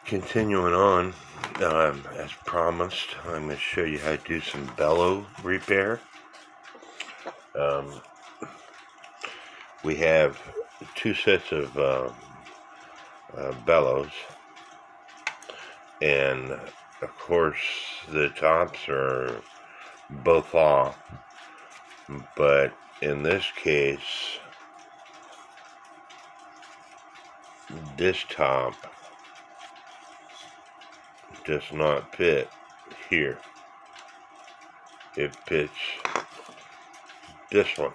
Continuing on, as promised, I'm going to show you how to do some bellow repair. We have two sets of bellows, and of course the tops are both off, but in this case, this top does not fit here. It fits this one.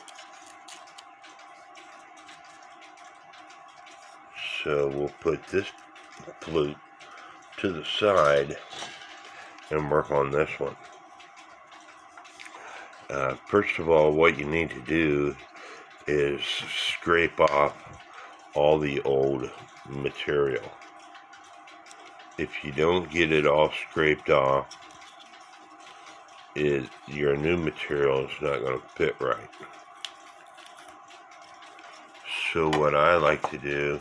So we'll put this flute to the side and work on this one. First of all, what you need to do is scrape off all the old material. If you don't get it all scraped off, your new material is not going to fit right. So what I like to do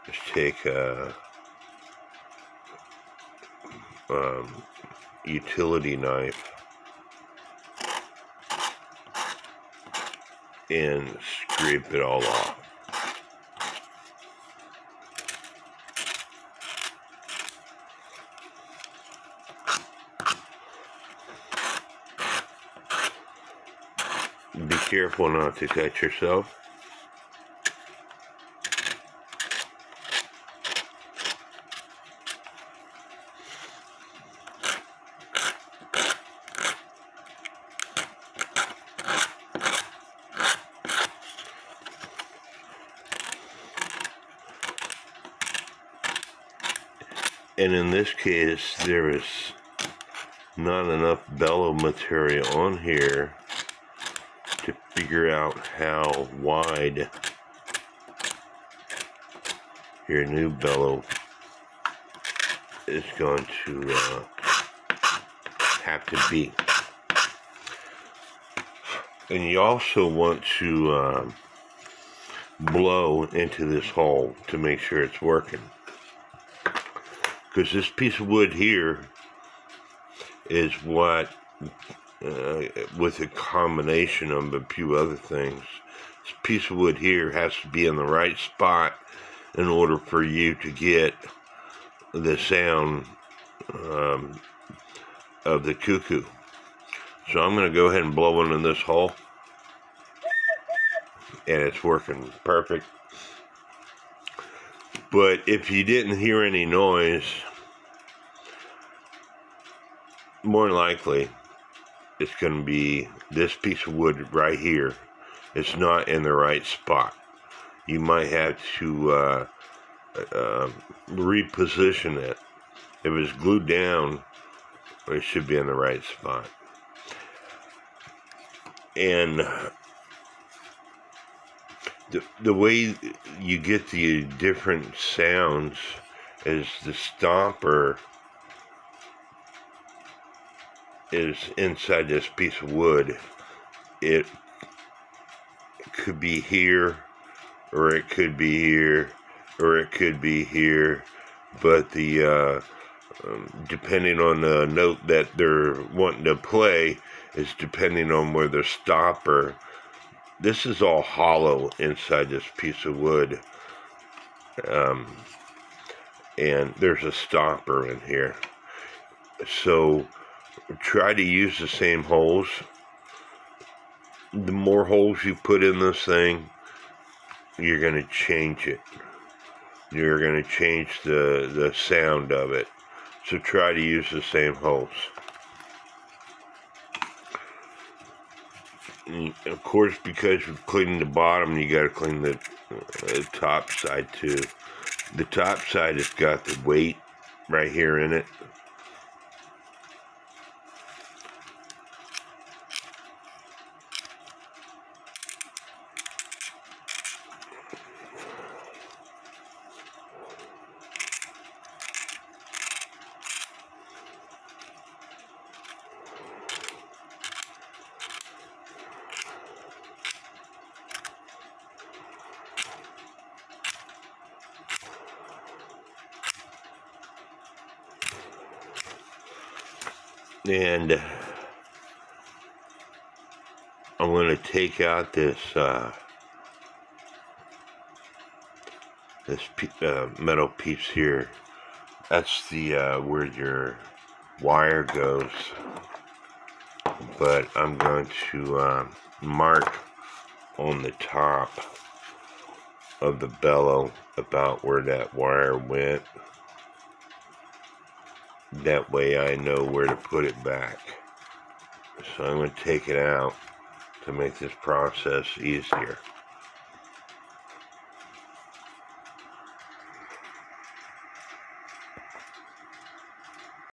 is take a utility knife and scrape it all off. Be careful not to cut yourself. And in this case, there is not enough bellow material on here to figure out how wide your new bellow is going to have to be. And you also want to blow into this hole to make sure it's working. Because this piece of wood here is what, with a combination of a few other things, this piece of wood here has to be in the right spot in order for you to get the sound of the cuckoo. So I'm going to go ahead and blow into this hole, and it's working perfect. But if you didn't hear any noise, more than likely it's going to be this piece of wood right here. It's not in the right spot. You might have to reposition it. If it's glued down, it should be in the right spot. And the way you get the different sounds is the stomper is inside this piece of wood. It could be here, or it could be here, or it could be here, but the depending on the note that they're wanting to play is depending on where the stopper. This is all hollow inside this piece of wood, and there's a stopper in here. So try to use the same holes. The more holes you put in this thing, you're going to change it. You're going to change the sound of it. So try to use the same holes. And of course, because you're cleaning the bottom, you got to clean the top side too. The top side has got the weight right here in it. And I'm going to take out this metal piece here. That's the where your wire goes. But I'm going to mark on the top of the bellow about where that wire went. That way I know where to put it back. So I'm going to take it out to make this process easier.